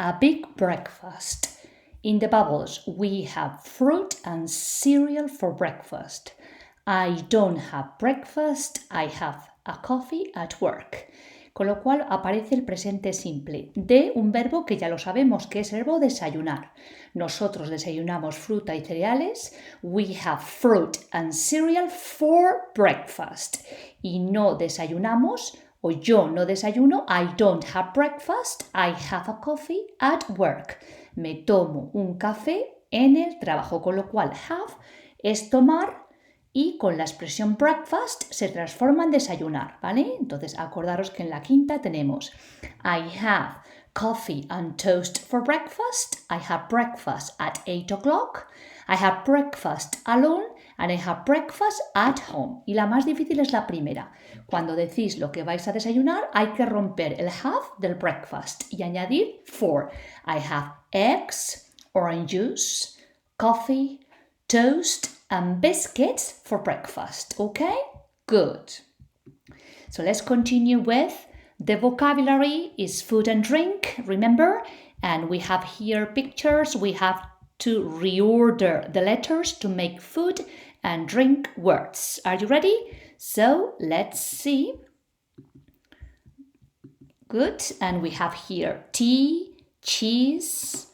a big breakfast. In the bubbles, we have fruit and cereal for breakfast. I don't have breakfast, I have a coffee at work. Con lo cual aparece el presente simple de un verbo que ya lo sabemos que es el verbo desayunar. Nosotros desayunamos fruta y cereales. We have fruit and cereal for breakfast. Y no desayunamos, o yo no desayuno, I don't have breakfast, I have a coffee at work. Me tomo un café en el trabajo, con lo cual have es tomar y con la expresión breakfast se transforma en desayunar, ¿vale? Entonces acordaros que en la quinta tenemos I have coffee and toast for breakfast, I have breakfast at 8 o'clock, I have breakfast alone and I have breakfast at home. Y la más difícil es la primera. Cuando decís lo que vais a desayunar hay que romper el have del breakfast y añadir for. I have eggs, orange juice, coffee, toast and biscuits for breakfast, okay? Good. So let's continue with the vocabulary is food and drink, remember? And we have here pictures. We have to reorder the letters to make food and drink words. Are you ready? So let's see. Good. And we have here tea, cheese.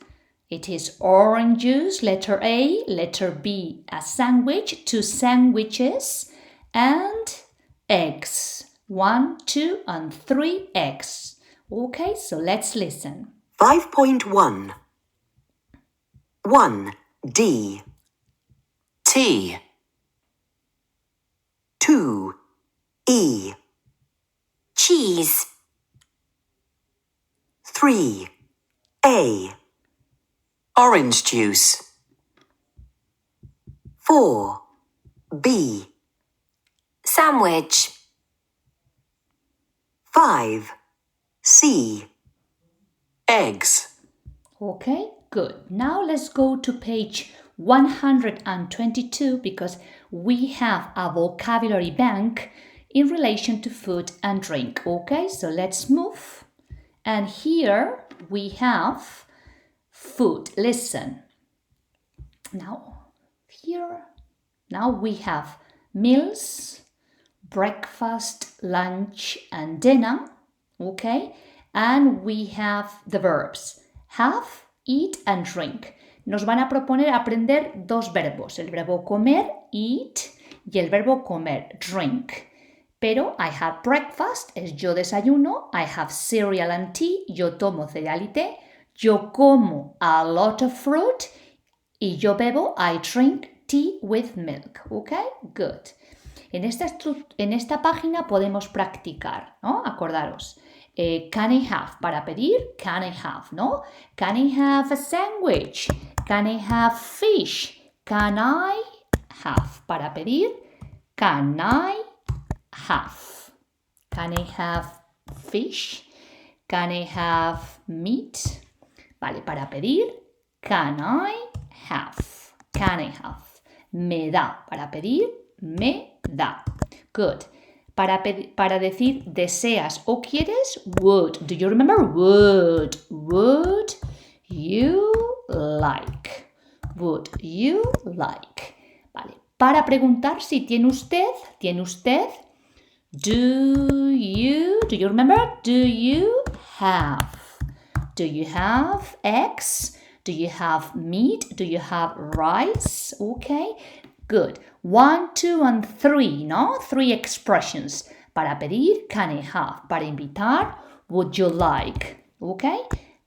It is orange juice, letter A, letter B, a sandwich, 2 sandwiches, and eggs. 1, 2, and 3 eggs. Okay, so let's listen. 5.1 1. D. Tea. 2. E. Cheese. 3. A. Orange juice. 4. B. Sandwich. 5. C. Eggs. Okay, good. Now let's go to page 122 because we have a vocabulary bank in relation to food and drink. Okay, so let's move. And here we have food. Listen. Now we have meals, breakfast, lunch, and dinner. Okay, and we have the verbs have, eat, and drink. Nos van a proponer aprender 2 verbos, el verbo comer, eat, y el verbo comer, drink. Pero I have breakfast es yo desayuno, I have cereal and tea, yo tomo cereal y té, yo como a lot of fruit y yo bebo, I drink tea with milk. Okay, good. En esta página podemos practicar, ¿no? Acordaros. Can I have para pedir? Can I have, ¿no? Can I have a sandwich? Can I have fish? Can I have para pedir? Can I have? Can I have fish? Can I have meat? Vale, para pedir, can I have? Can I have? Me da. Para pedir, me da. Good. Para decir deseas o quieres, would. Do you remember? Would. Would you like? Would you like? Vale. Para preguntar si tiene usted, do you remember? Do you have? Do you have eggs? Do you have meat? Do you have rice? Okay, good. 1, 2, and 3, ¿no? 3 expressions. Para pedir, can I have? Para invitar, would you like? Okay.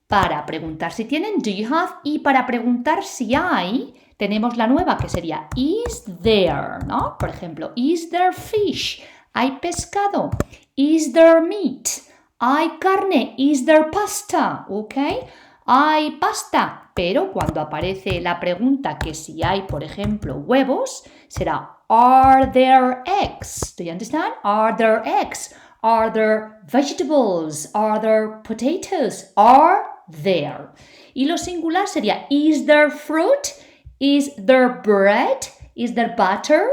Para preguntar si tienen, do you have? Y para preguntar si hay, tenemos la nueva que sería is there, ¿no? Por ejemplo, is there fish? ¿Hay pescado? Is there meat? ¿Hay carne? Is there pasta? ¿Ok? Hay pasta. Pero cuando aparece la pregunta que si hay, por ejemplo, huevos, será are there eggs? Do you understand? Are there eggs? Are there vegetables? Are there potatoes? Are there? Y lo singular sería is there fruit? Is there bread? Is there butter?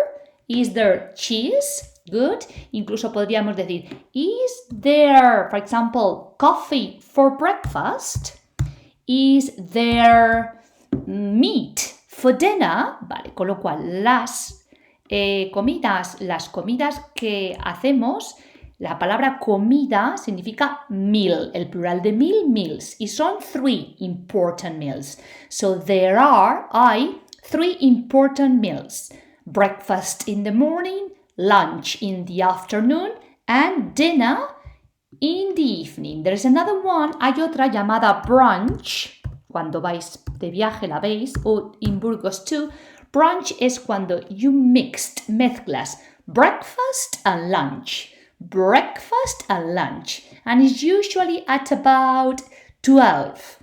Is there cheese? Good. Incluso podríamos decir, is there, for example, coffee for breakfast? Is there meat for dinner? Vale, con lo cual las comidas que hacemos, la palabra comida significa meal, el plural de meals, y son 3 important meals. So hay 3 important meals. Breakfast in the morning, lunch in the afternoon, and dinner in the evening. There is another one, hay otra llamada brunch. Cuando vais de viaje la veis, o in Burgos too. Brunch es cuando you mezclas breakfast and lunch. Breakfast and lunch. And it's usually at about 12.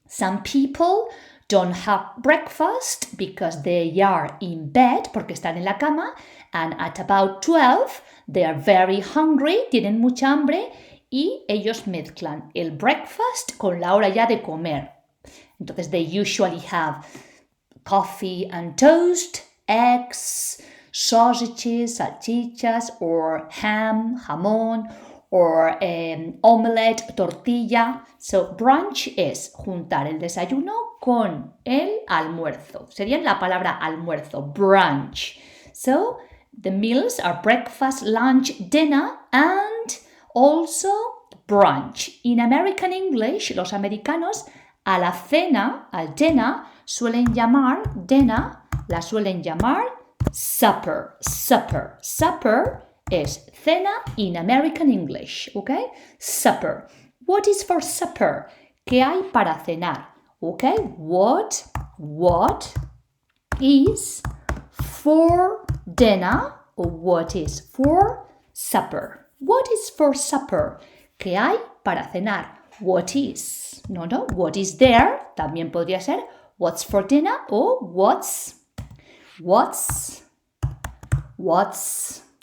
Some people don't have breakfast because they are in bed, porque están en la cama, and at about 12 they are very hungry, tienen mucha hambre, y ellos mezclan el breakfast con la hora ya de comer. Entonces, they usually have coffee and toast, eggs, sausages, salchichas, or ham, jamón, or omelette, tortilla. So, brunch es juntar el desayuno con el almuerzo. Sería la palabra almuerzo, brunch. So, the meals are breakfast, lunch, dinner, and also brunch. In American English, los americanos a la cena, al dinner, la suelen llamar supper. Supper es cena in American English, okay? Supper. What is for supper? ¿Qué hay para cenar? Okay? What is for dinner or what is for supper? What is for supper? ¿Qué hay para cenar? What is? No, what is there? También podría ser what's for dinner o what's.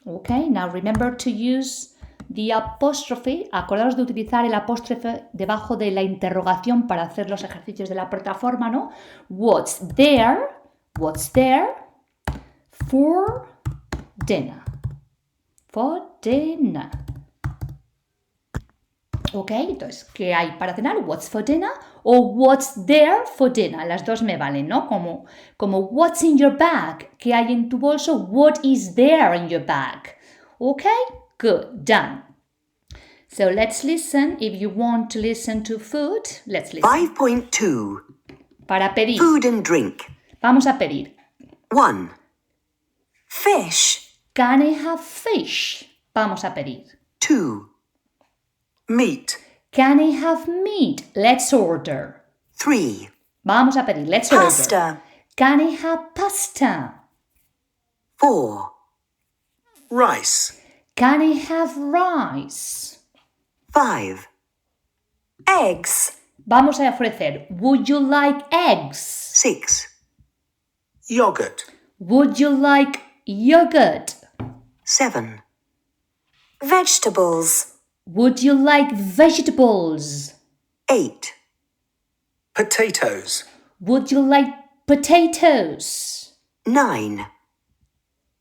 Okay, now remember to use the apostrophe. Acordaos de utilizar el apóstrofe debajo de la interrogación para hacer los ejercicios de la plataforma, ¿no? What's there for dinner? For dinner. Ok, entonces, ¿qué hay para cenar? What's for dinner? O what's there for dinner. Las dos me valen, ¿no? Como what's in your bag. ¿Qué hay en tu bolso? What is there in your bag? Ok, good, done. So let's listen. If you want to listen to food, let's listen. 5.2. Para pedir. Food and drink. Vamos a pedir. 1. Fish. Can I have fish? Vamos a pedir. 2. Meat. Can I have meat? Let's order. 3. Vamos a pedir. Let's Pasta. order. Can I have pasta? 4. Rice. Can I have rice? 5. Eggs. Vamos a ofrecer. Would you like eggs? 6. Yogurt. Would you like yogurt? 7. Vegetables. Would you like vegetables? 8. Potatoes. Would you like potatoes? 9.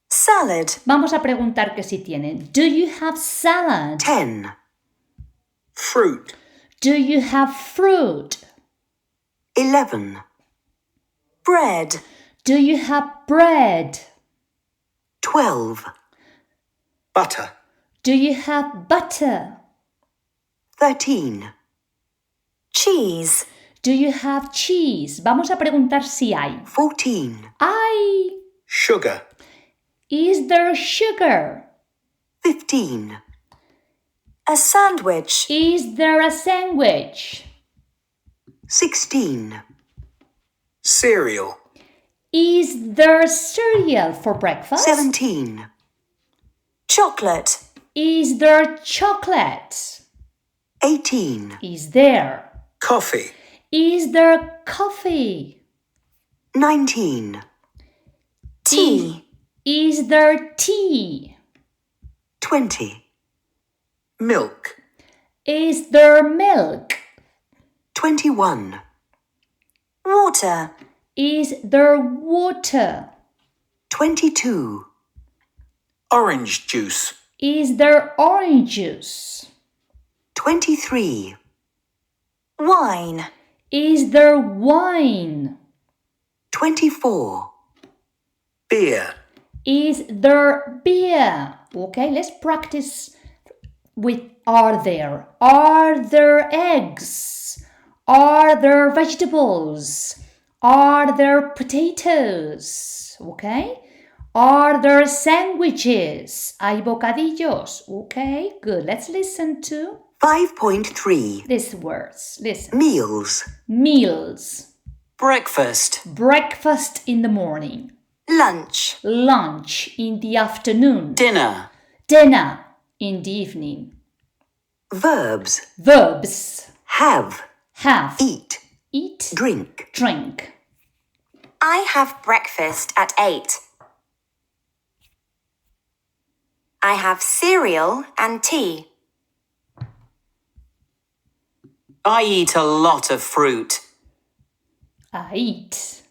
Salad. Vamos a preguntar que si tienen. Do you have salad? 10. Fruit. Do you have fruit? 11. Bread. Do you have bread? 12. Butter. Do you have butter? 13. Cheese. Do you have cheese? Vamos a preguntar si hay. 14. Hay. Sugar. Is there sugar? 15. A sandwich. Is there a sandwich? 16. Cereal. Is there cereal for breakfast? 17. Chocolate. Is there chocolate? 18. Is there? Coffee. Is there coffee? 19. Tea. Is there tea? 20. Milk. Is there milk? 21. Water. Is there water? 22. Orange juice. Is there orange juice? 23. Wine. Is there wine? 24. Beer. Is there beer? Okay, let's practice with are there. Are there eggs? Are there vegetables? Are there potatoes? Okay. Are there sandwiches? Hay bocadillos. Okay, good. Let's listen to 5.3. these words. Listen. Meals. Meals. Breakfast. Breakfast in the morning. Lunch. Lunch in the afternoon. Dinner. Dinner in the evening. Verbs. Verbs. Have. Have. Eat. Eat. Drink. Drink. I have breakfast at 8. I have cereal and tea. I eat a lot of fruit. I eat.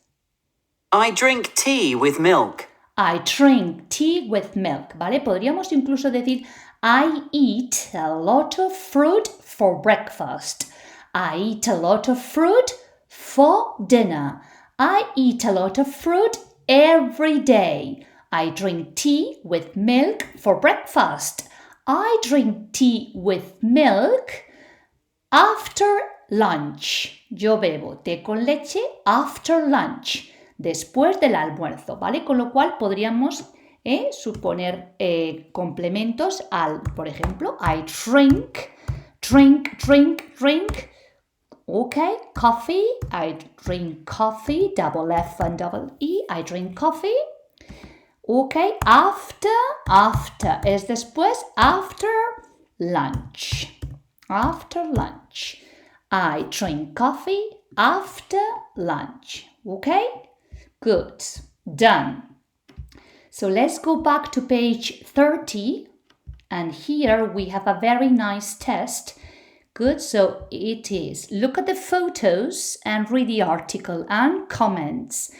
I drink tea with milk. I drink tea with milk, ¿vale? Podríamos incluso decir I eat a lot of fruit for breakfast. I eat a lot of fruit for dinner. I eat a lot of fruit every day. I drink tea with milk for breakfast. I drink tea with milk after lunch. Yo bebo té con leche after lunch, después del almuerzo, ¿vale? Con lo cual podríamos suponer complementos al, por ejemplo, I drink. Okay, coffee. I drink coffee, double F and double E. I drink coffee. Okay, after es después, after lunch. After lunch. I drink coffee after lunch. Okay? Good. Done. So let's go back to page 30. And here we have a very nice test. Good. So it is. Look at the photos and read the article and comments.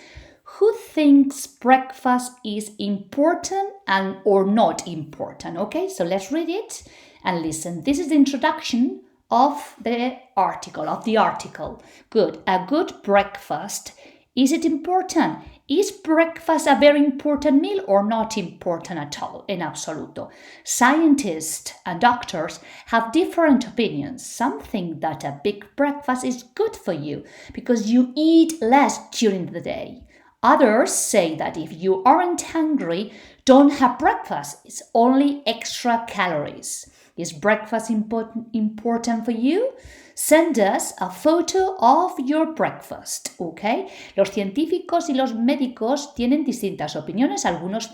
Who thinks breakfast is important and or not important? Okay, so let's read it and listen. This is the introduction of the article. Good. A good breakfast. Is it important? Is breakfast a very important meal or not important at all? In absoluto. Scientists and doctors have different opinions. Some think that a big breakfast is good for you because you eat less during the day. Others say that if you aren't hungry, don't have breakfast. It's only extra calories. Is breakfast important for you? Send us a photo of your breakfast, ¿ok? Los científicos y los médicos tienen distintas opiniones. Algunos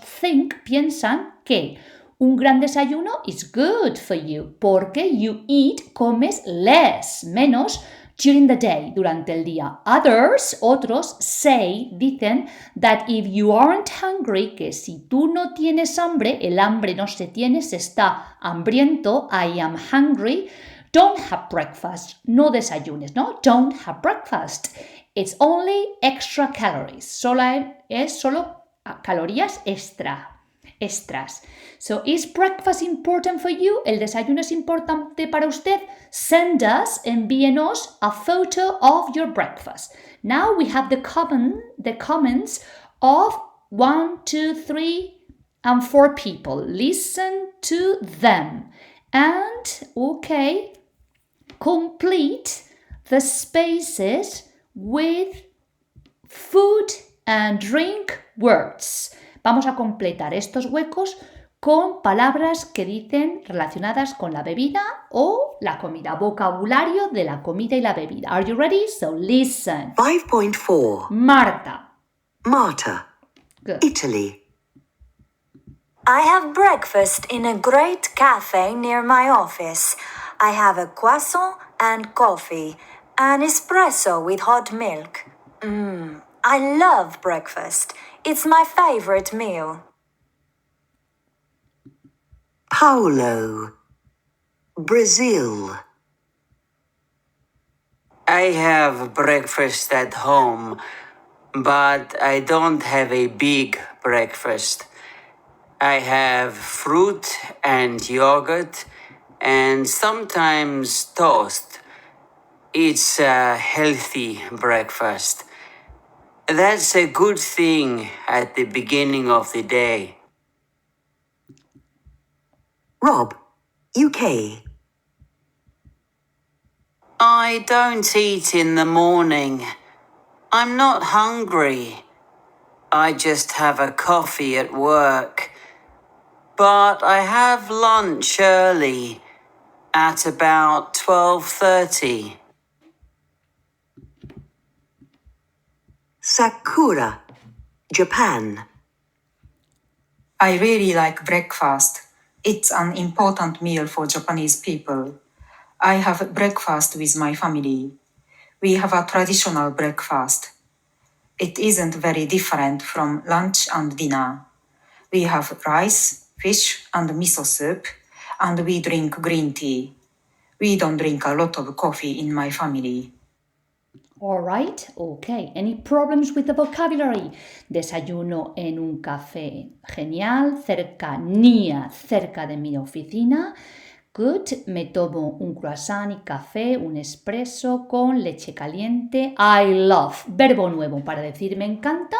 piensan que un gran desayuno is good for you porque you eat, comes less, menos, during the day, durante el día. Otros dicen that if you aren't hungry, que si tú no tienes hambre, el hambre no se tiene, se está hambriento, I am hungry, don't have breakfast, no desayunes, ¿no? Don't have breakfast. It's only extra calories, es solo calorías extras. So, is breakfast important for you? ¿El desayuno es importante para usted? Send us, envíenos a photo of your breakfast. Now we have the comments of 1, 2, 3, and 4 people. Listen to them. And, okay, complete the spaces with food and drink words. Vamos a completar estos huecos con palabras que dicen relacionadas con la bebida o la comida. Vocabulario de la comida y la bebida. Are you ready? So listen. 5.4. Marta. Good. Italy. I have breakfast in a great cafe near my office. I have a croissant and coffee, an espresso with hot milk. I love breakfast. It's my favorite meal. Paulo. Brazil. I have breakfast at home, but I don't have a big breakfast. I have fruit and yogurt and sometimes toast. it's a healthy breakfast. That's a good thing at the beginning of the day. Rob, UK. I don't eat in the morning. I'm not hungry. I just have a coffee at work. But I have lunch early at about 12:30. Sakura, Japan. I really like breakfast. It's an important meal for Japanese people. I have breakfast with my family. We have a traditional breakfast. It isn't very different from lunch and dinner. We have rice, fish, and miso soup, and we drink green tea. We don't drink a lot of coffee in my family. All right, okay. Any problems with the vocabulary? Desayuno en un café. Genial. Cercanía, cerca de mi oficina. Good. Me tomo un croissant y café, un espresso con leche caliente. I love. Verbo nuevo para decir me encanta.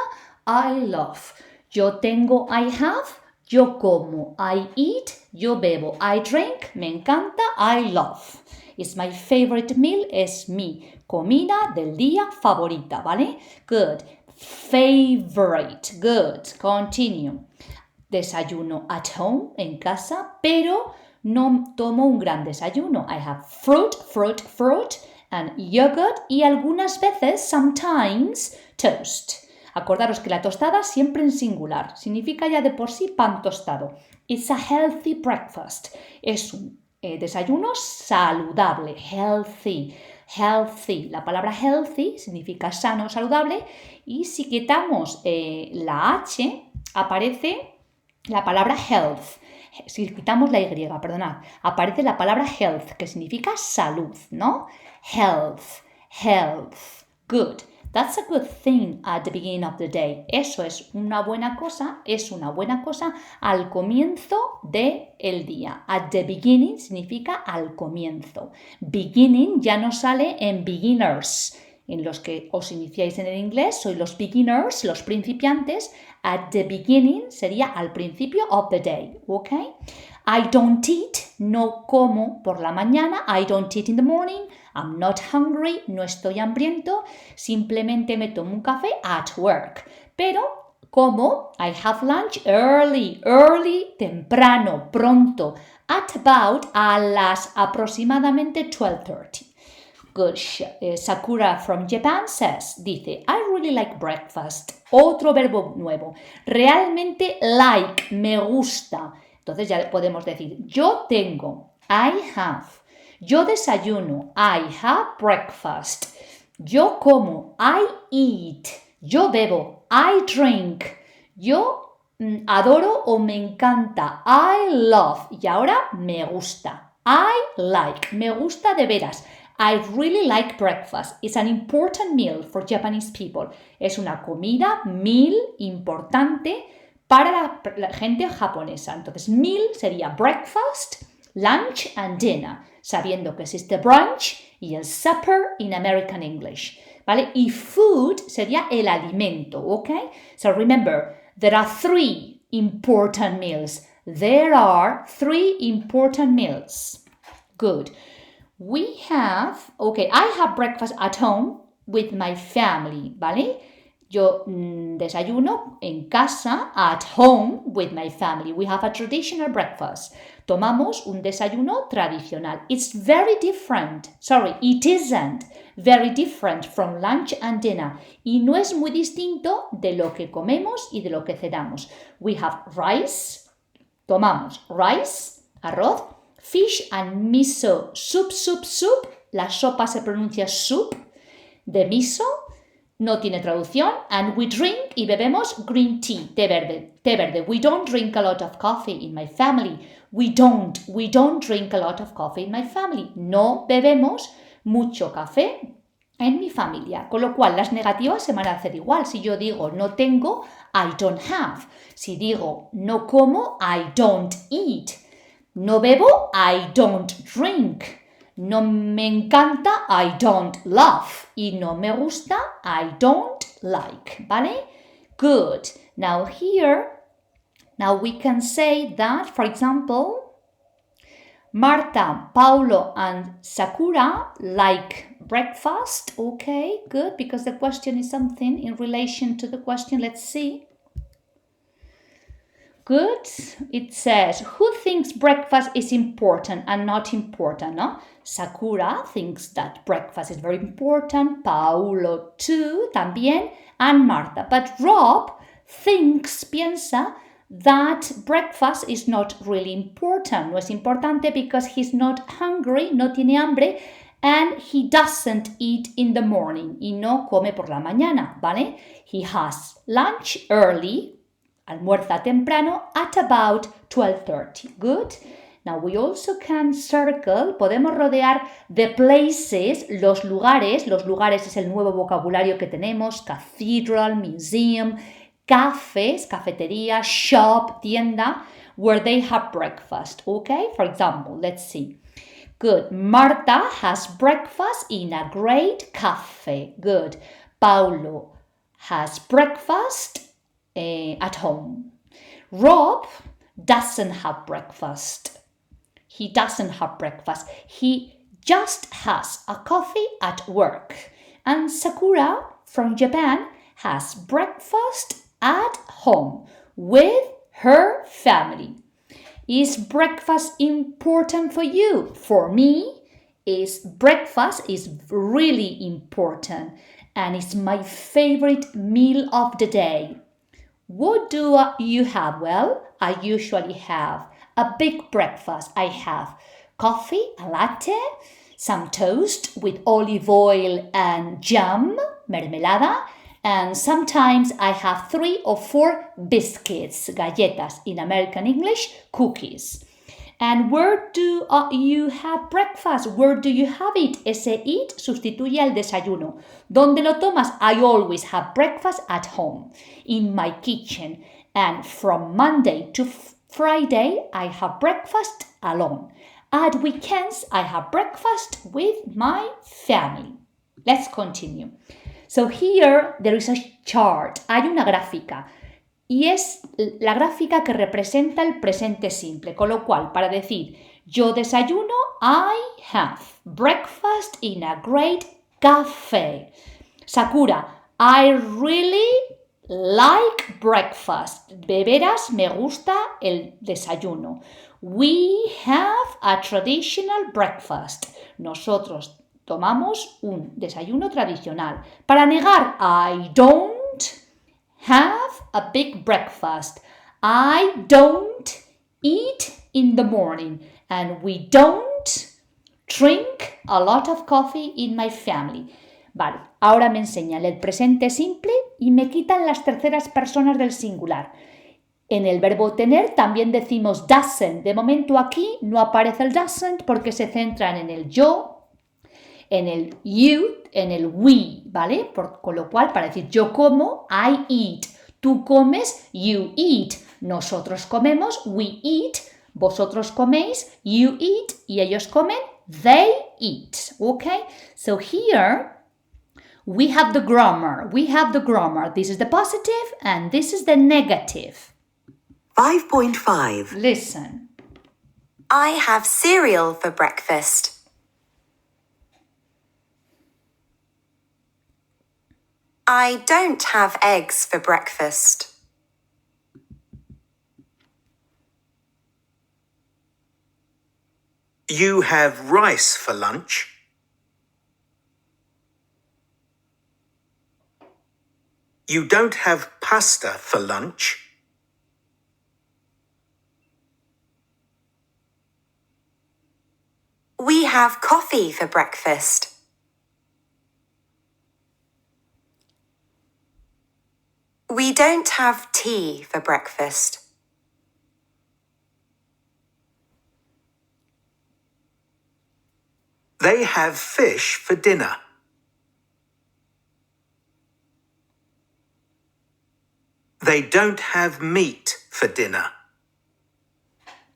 I love. Yo tengo, I have. Yo como, I eat. Yo bebo, I drink. Me encanta, I love. It's my favorite meal, es mi comida del día favorita, ¿vale? Good. Favorite. Good. Continue. Desayuno at home, en casa, pero no tomo un gran desayuno. I have fruit, and yogurt y algunas veces, sometimes, toast. Acordaros que la tostada siempre en singular. Significa ya de por sí pan tostado. It's a healthy breakfast. Es un desayuno saludable. Healthy. Healthy. La palabra healthy significa sano, saludable. Y si quitamos la H, aparece la palabra health. Si quitamos la Y, perdonad, aparece la palabra health, que significa salud, ¿no? Health, health. Good. That's a good thing at the beginning of the day. Eso es una buena cosa al comienzo del día. At the beginning significa al comienzo. Beginning ya no sale en beginners. En los que os iniciáis en el inglés, sois los beginners, los principiantes. At the beginning sería al principio of the day, ¿ok? I don't eat, no como por la mañana. I don't eat in the morning. I'm not hungry, no estoy hambriento. Simplemente me tomo un café at work. Pero como, I have lunch early, temprano, pronto. At about, a las aproximadamente 12:30. Good. Sakura from Japan dice, I really like breakfast. Otro verbo nuevo. Realmente like, me gusta. Entonces ya podemos decir, yo tengo, I have. Yo desayuno, I have breakfast. Yo como, I eat. Yo bebo, I drink. Yo adoro o me encanta, I love. Y ahora me gusta, I like. Me gusta de veras. I really like breakfast. It's an important meal for Japanese people. Es una comida, meal, importante para la gente japonesa. Entonces, meal sería breakfast, lunch and dinner, sabiendo que existe brunch y el supper in American English, ¿vale? Y food sería el alimento, ¿ok? So remember, there are 3 important meals. There are 3 important meals. Good. We have, okay, I have breakfast at home with my family, ¿vale? Yo desayuno en casa, at home, with my family. We have a traditional breakfast. Tomamos un desayuno tradicional. It's very different. Sorry, it isn't very different from lunch and dinner. Y no es muy distinto de lo que comemos y de lo que cenamos. We have rice. Tomamos rice, arroz. Fish and miso soup. La sopa se pronuncia soup de miso. No tiene traducción. And we drink y bebemos green tea, té verde. We don't drink a lot of coffee in my family. We don't drink a lot of coffee in my family. No bebemos mucho café en mi familia. Con lo cual, las negativas se van a hacer igual. Si yo digo no tengo, I don't have. Si digo no como, I don't eat. No bebo, I don't drink. No me encanta, I don't love. Y no me gusta, I don't like. ¿Vale? Good. Now here, now we can say that, for example, Marta, Paulo, and Sakura like breakfast. Okay, good, because the question is something in relation to the question. Let's see. Good. It says, who thinks breakfast is important and not important? No? Sakura thinks that breakfast is very important. Paulo too, también. And Marta. But Rob piensa, that breakfast is not really important. No es importante because he's not hungry, no tiene hambre, and he doesn't eat in the morning. Y no come por la mañana, ¿vale? He has lunch early, almuerza temprano, at about 12:30. Good. Now we also can circle, podemos rodear the places, los lugares es el nuevo vocabulario que tenemos, cathedral, museum, cafés, cafetería, shop, tienda, where they have breakfast, okay? For example, let's see. Good. Marta has breakfast in a great cafe. Good. Paulo has breakfast at home. Rob doesn't have breakfast. He doesn't have breakfast. He just has a coffee at work. And Sakura from Japan has breakfast at home with her family. Is breakfast important for you? For me, breakfast is really important and it's my favorite meal of the day. What do you have? Well, I usually have a big breakfast. I have coffee, a latte, some toast with olive oil and jam, mermelada, and sometimes I have 3 or 4 biscuits, galletas, in American English, cookies. And where do you have breakfast? Where do you have it? Ese it sustituye al desayuno. ¿Dónde lo tomas? I always have breakfast at home, in my kitchen. And from Monday to Friday, I have breakfast alone. At weekends, I have breakfast with my family. Let's continue. So here there is a chart. Hay una gráfica. Y es la gráfica que representa el presente simple. Con lo cual, para decir yo desayuno, I have breakfast in a great cafe. Sakura, I really like breakfast. De veras me gusta el desayuno. We have a traditional breakfast. Nosotros tomamos un desayuno tradicional. Para negar, I don't have a big breakfast. I don't eat in the morning. And we don't drink a lot of coffee in my family. Vale, ahora me enseñan el presente simple y me quitan las terceras personas del singular. En el verbo tener también decimos doesn't. De momento aquí no aparece el doesn't porque se centran en el yo, en el you, en el we, ¿vale? Con lo cual, para decir yo como, I eat. Tú comes, you eat. Nosotros comemos, we eat. Vosotros coméis, you eat. Y ellos comen, they eat. Okay? So here we have the grammar. This is the positive and this is the negative. 5.5. Listen. I have cereal for breakfast. I don't have eggs for breakfast. You have rice for lunch. You don't have pasta for lunch. We have coffee for breakfast. We don't have tea for breakfast. They have fish for dinner. They don't have meat for dinner.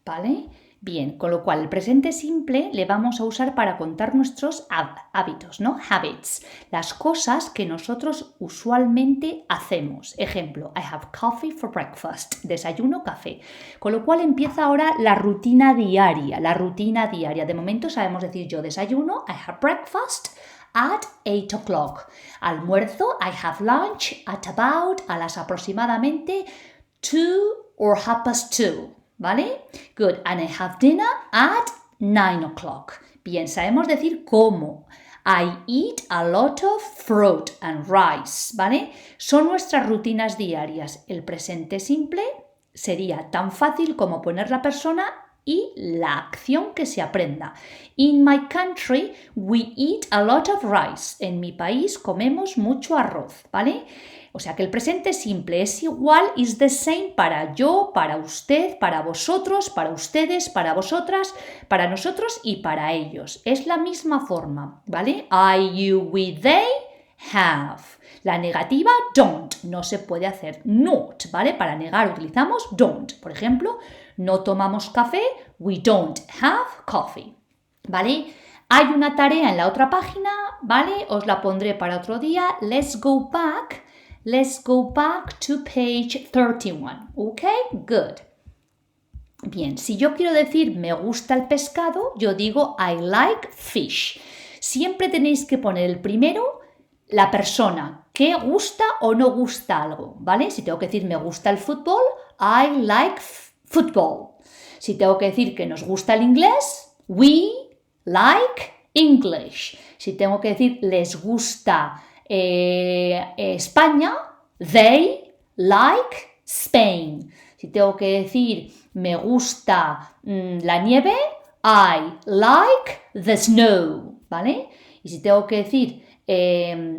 ¿Vale? Bien, con lo cual el presente simple le vamos a usar para contar nuestros hábitos, ¿no? Habits, las cosas que nosotros usualmente hacemos. Ejemplo, I have coffee for breakfast, desayuno, café. Con lo cual empieza ahora la rutina diaria, De momento sabemos decir yo desayuno, I have breakfast at 8 o'clock. Almuerzo, I have lunch at about, a las aproximadamente 2 or 2:30. ¿Vale? Good. And I have dinner at 9 o'clock. Bien, sabemos decir cómo. I eat a lot of fruit and rice. ¿Vale? Son nuestras rutinas diarias. El presente simple sería tan fácil como poner la persona y la acción que se aprenda. In my country, we eat a lot of rice. En mi país comemos mucho arroz. ¿Vale? O sea que el presente simple es igual, is the same para yo, para usted, para vosotros, para ustedes, para vosotras, para nosotros y para ellos. Es la misma forma, ¿vale? I, you, we, they, have. La negativa, don't. No se puede hacer not, ¿vale? Para negar utilizamos don't. Por ejemplo, no tomamos café, we don't have coffee, ¿vale? Hay una tarea en la otra página, ¿vale? Os la pondré para otro día. Let's go back to page 31. ¿Ok? Good. Bien, si yo quiero decir me gusta el pescado, yo digo I like fish. Siempre tenéis que poner el primero la persona que gusta o no gusta algo, ¿vale? Si tengo que decir me gusta el fútbol, I like football. Si tengo que decir que nos gusta el inglés, we like English. Si tengo que decir les gusta España, they like Spain. Si tengo que decir me gusta la nieve, I like the snow, ¿vale? Y si tengo que decir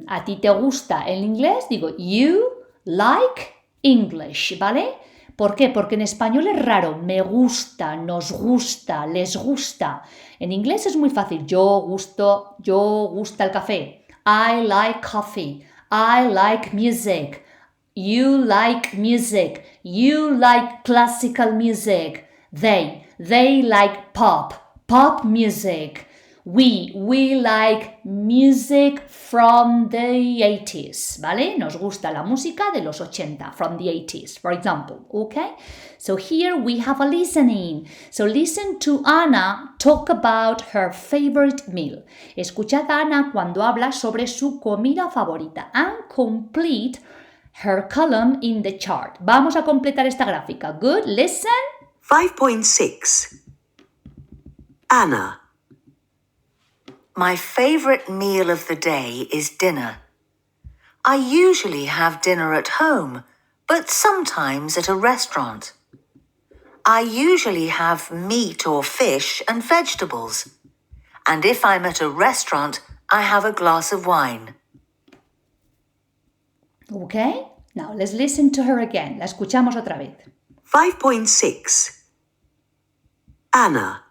a ti te gusta el inglés, digo you like English, ¿vale? ¿Por qué? Porque en español es raro, me gusta, nos gusta, les gusta. En inglés es muy fácil, yo gusta el café. I like coffee. I like music. You like music. You like classical music. They like pop music. We like music from the 80s, ¿vale? Nos gusta la música de los 80, from the 80s, for example, okay? So here we have a listening. So listen to Anna talk about her favorite meal. Escuchad a Ana cuando habla sobre su comida favorita and complete her column in the chart. Vamos a completar esta gráfica. Good, listen. 5.6. Anna. My favorite meal of the day is dinner. I usually have dinner at home, but sometimes at a restaurant. I usually have meat or fish and vegetables. And if I'm at a restaurant, I have a glass of wine. Okay, now let's listen to her again. La escuchamos otra vez. 5.6. Anna.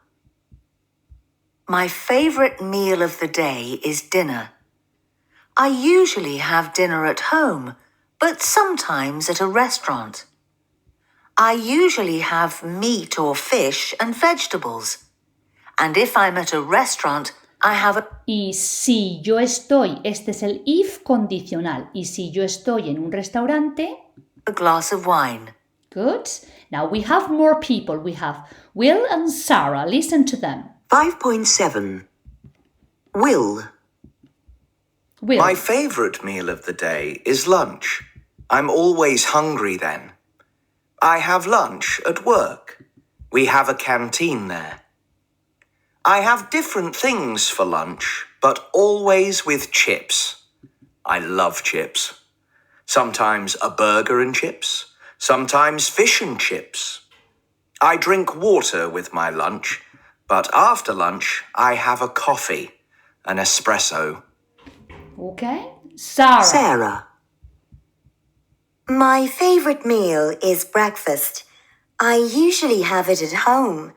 My favorite meal of the day is dinner. I usually have dinner at home, but sometimes at a restaurant. I usually have meat or fish and vegetables. And if I'm at a restaurant, I have a... Y si yo estoy, este es el if condicional. Y si yo estoy en un restaurante... a glass of wine. Good. Now we have more people. We have Will and Sarah. Listen to them. 5.7. Will. My favourite meal of the day is lunch. I'm always hungry then. I have lunch at work. We have a canteen there. I have different things for lunch, but always with chips. I love chips. Sometimes a burger and chips, sometimes fish and chips. I drink water with my lunch, but after lunch I have a coffee, an espresso. Okay. Sarah. Sarah. My favorite meal is breakfast. I usually have it at home,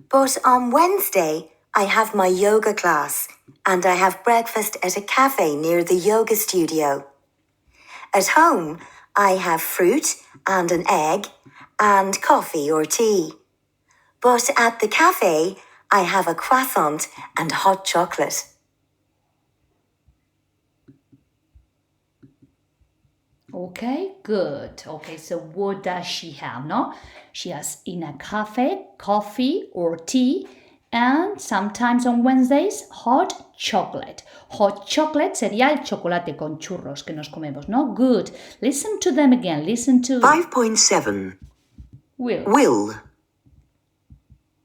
but on Wednesday I have my yoga class and I have breakfast at a cafe near the yoga studio. At home, I have fruit and an egg and coffee or tea. But at the cafe, I have a croissant and hot chocolate. Okay, good. Okay, so what does she have, no? She has in a cafe, coffee or tea, and sometimes on Wednesdays, hot chocolate. Hot chocolate sería el chocolate con churros que nos comemos, no? Good. Listen to them again. Listen to 5.7. Will.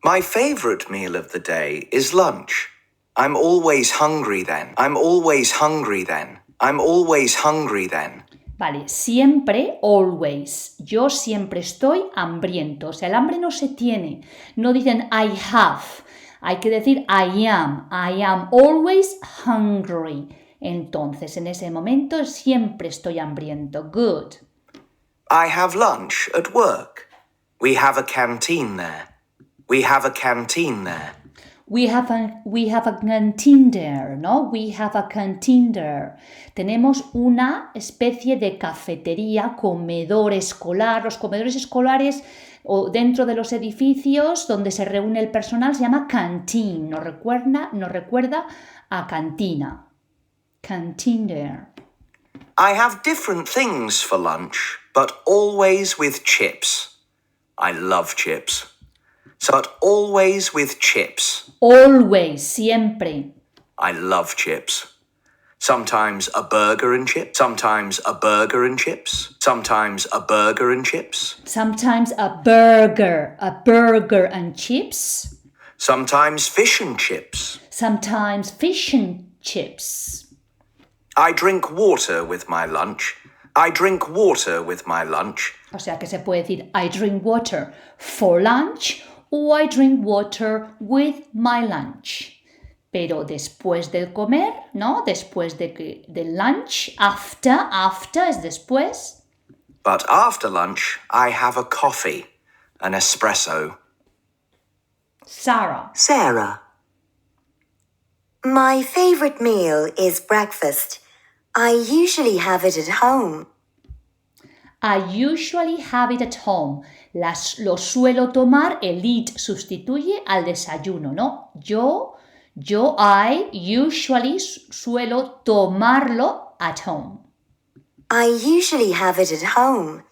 My favourite meal of the day is lunch. I'm always hungry then. I'm always hungry then. I'm always hungry then. Vale, siempre, always. Yo siempre estoy hambriento. O sea, el hambre no se tiene. No dicen I have. Hay que decir I am. I am always hungry. Entonces, en ese momento siempre estoy hambriento. Good. I have lunch at work. We have a canteen there. We have a canteen there. We have a canteen there, ¿no? We have a canteen there. Tenemos una especie de cafetería, comedor escolar. Los comedores escolares o dentro de los edificios donde se reúne el personal se llama canteen. Nos recuerda a cantina. Canteen there. I have different things for lunch, but always with chips. I love chips. But always with chips. Always, siempre. I love chips. Sometimes a burger and chips. Sometimes a burger and chips. Sometimes a burger and chips. Sometimes a burger and chips. Sometimes fish and chips. Sometimes fish and chips. I drink water with my lunch. I drink water with my lunch. O sea que se puede decir I drink water for lunch o I drink water with my lunch. Pero después del comer, ¿no? Después del lunch, after es después. But after lunch, I have a coffee, an espresso. Sarah. My favorite meal is breakfast. I usually have it at home. I usually have it at home. Lo suelo tomar, el eat sustituye al desayuno, ¿no? I usually suelo tomarlo at home. I usually have it at home,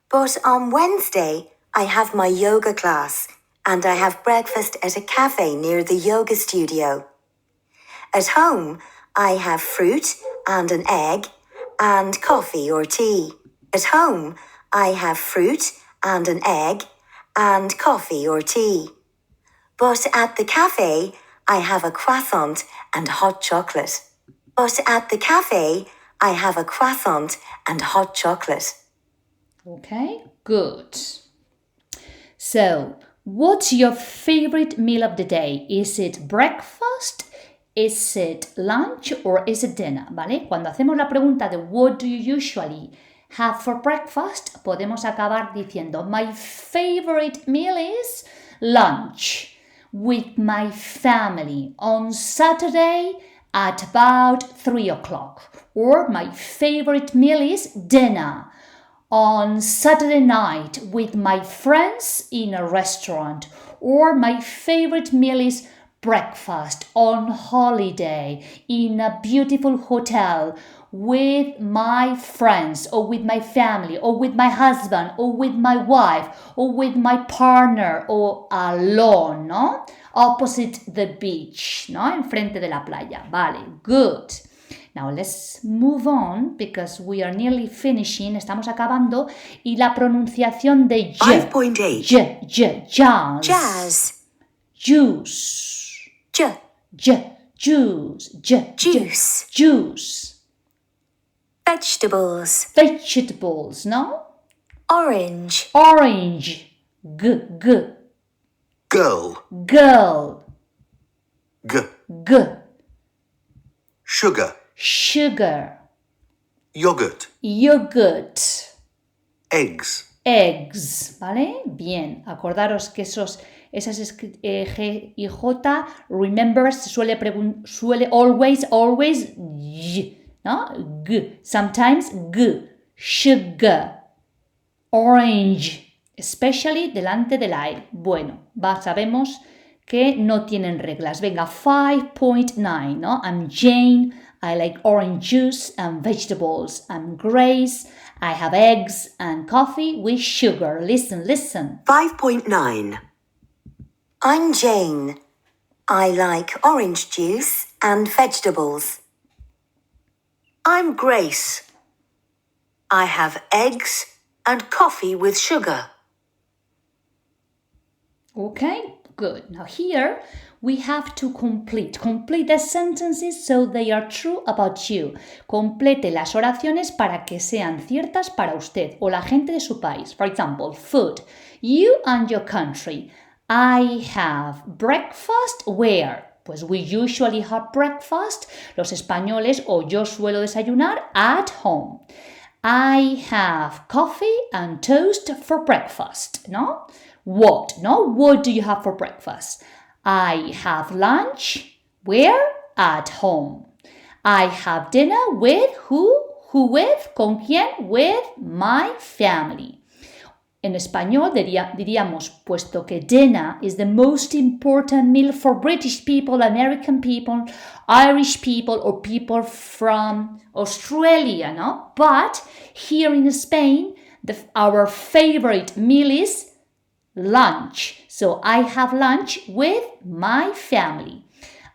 but on Wednesday I have my yoga class and I have breakfast at a cafe near the yoga studio. At home, I have fruit and an egg and coffee or tea. At home, I have fruit and an egg and coffee or tea. But at the cafe, I have a croissant and hot chocolate. But at the cafe, I have a croissant and hot chocolate. Okay, good. So, what's your favorite meal of the day? Is it breakfast? Is it lunch or is it dinner? ¿Vale? Cuando hacemos la pregunta de what do you usually have for breakfast, podemos acabar diciendo my favorite meal is lunch with my family on Saturday at about 3 o'clock. Or my favorite meal is dinner on Saturday night with my friends in a restaurant. Or my favorite meal is breakfast on holiday in a beautiful hotel with my friends or with my family or with my husband or with my wife or with my partner or alone, ¿no? Opposite the beach, ¿no? Enfrente de la playa. Vale, good. Now let's move on because we are nearly finishing. Estamos acabando. Y la pronunciación de 5.8. Jazz. Juice. Juice. Vegetables, no? Orange. Girl. Sugar. Yogurt. Eggs, ¿vale? Bien, acordaros que esas G y J, remember, suele always, y, ¿no? G, sometimes G, sugar, orange, especially delante del aire. Bueno, sabemos que no tienen reglas. Venga, 5.9, ¿no? I'm Jane, I like orange juice and vegetables. I'm Grace, I have eggs and coffee with sugar. Listen. 5.9. I'm Jane. I like orange juice and vegetables. I'm Grace. I have eggs and coffee with sugar. Okay, good. Now here we have to complete the sentences so they are true about you. Complete las oraciones para que sean ciertas para usted o la gente de su país. For example, food. You and your country. I have breakfast where? Pues we usually have breakfast, los españoles, o yo suelo desayunar at home. I have coffee and toast for breakfast, ¿no? What, ¿no? What do you have for breakfast? I have lunch, where? At home. I have dinner with who? Who with? ¿Con quién? With my family. En español diríamos, puesto que dinner is the most important meal for British people, American people, Irish people, or people from Australia, no? But here in Spain, our favorite meal is lunch. So I have lunch with my family.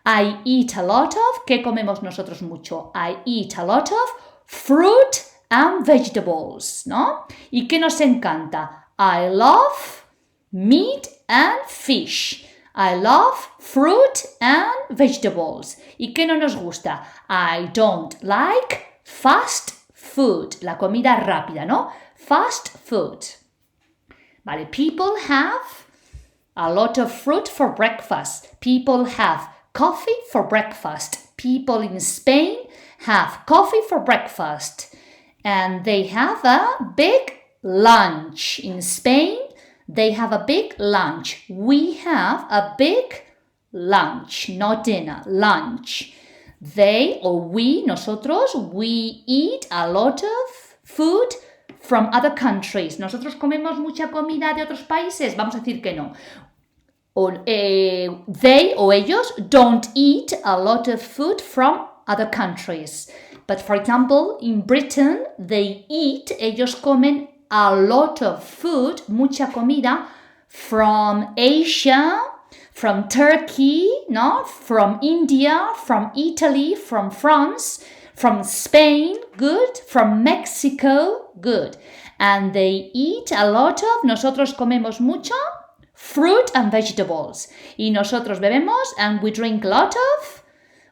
I eat a lot of, ¿qué comemos nosotros mucho? I eat a lot of fruit and vegetables, ¿no? ¿Y qué nos encanta? I love meat and fish. I love fruit and vegetables. ¿Y qué no nos gusta? I don't like fast food. La comida rápida, ¿no? Fast food. Vale, people have a lot of fruit for breakfast. People have coffee for breakfast. People in Spain have coffee for breakfast. And they have a big lunch. In Spain, they have a big lunch. We have a big lunch, not dinner, lunch. They or we, nosotros, we eat a lot of food from other countries. Nosotros comemos mucha comida de otros países. Vamos a decir que no. They o ellos don't eat a lot of food from other countries. But for example, in Britain, they eat, ellos comen a lot of food, mucha comida, from Asia, from Turkey, no? From India, from Italy, from France, from Spain, good, from Mexico, good. And they eat a lot of, nosotros comemos mucho, fruit and vegetables. Y nosotros bebemos, and we drink a lot of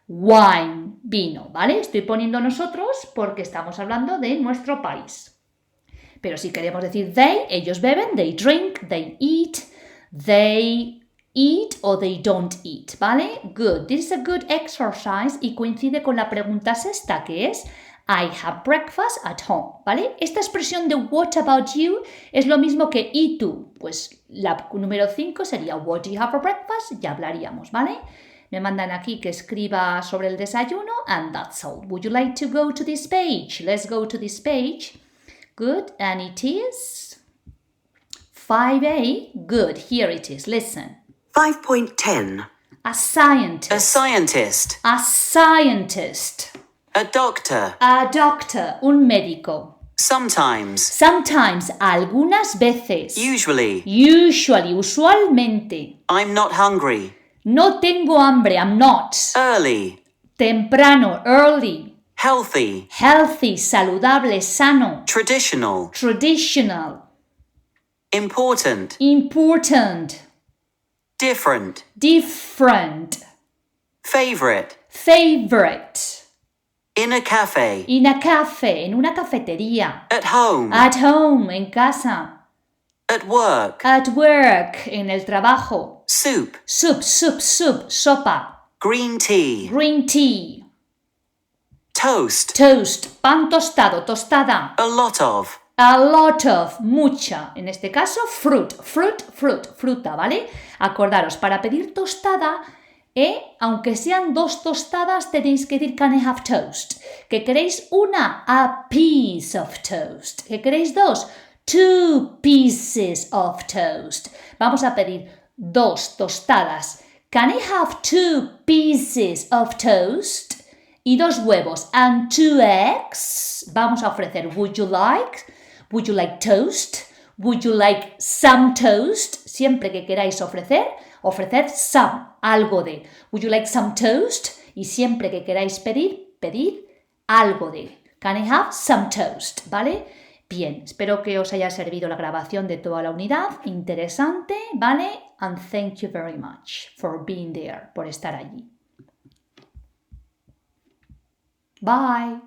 wine, vino, ¿vale? Estoy poniendo nosotros porque estamos hablando de nuestro país. Pero si queremos decir they, ellos beben, they drink, they eat or they don't eat, ¿vale? Good. This is a good exercise y coincide con la pregunta sexta, que es I have breakfast at home, ¿vale? Esta expresión de what about you es lo mismo que y tú. Pues la número 5 sería what do you have for breakfast, ya hablaríamos, ¿vale? Me mandan aquí que escriba sobre el desayuno and that's all. Would you like to go to this page? Let's go to this page. Good, and it is 5A. Good, here it is. Listen. 5.10. A scientist. A scientist. A scientist. A doctor. A doctor, un médico. Sometimes. Sometimes, algunas veces. Usually. Usually, usualmente. I'm not hungry. No tengo hambre, I'm not. Early. Temprano, early. Healthy. Healthy, saludable, sano. Traditional. Traditional. Important. Important. Different. Different. Favorite. Favorite. In a cafe. In a cafe, en una cafetería. At home. At home, en casa. At work. At work, en el trabajo. Soup. Soup, sopa. Green tea. Green tea. Toast. Toast, pan tostado, tostada. A lot of. A lot of, mucha. En este caso, fruta, ¿vale? Acordaros, para pedir tostada, aunque sean 2 tostadas, tenéis que decir can I have toast. ¿Que queréis una? A piece of toast. ¿Que queréis 2? 2 pieces of toast? Vamos a pedir 2 tostadas. Can I have 2 pieces of toast? Y 2 huevos and 2 eggs. Vamos a ofrecer would you like toast? Would you like some toast? Siempre que queráis ofrecer some, algo de. Would you like some toast? Y siempre que queráis pedir algo de. Can I have some toast? ¿Vale? Bien, espero que os haya servido la grabación de toda la unidad. Interesante, ¿vale? And thank you very much for being there, por estar allí. Bye.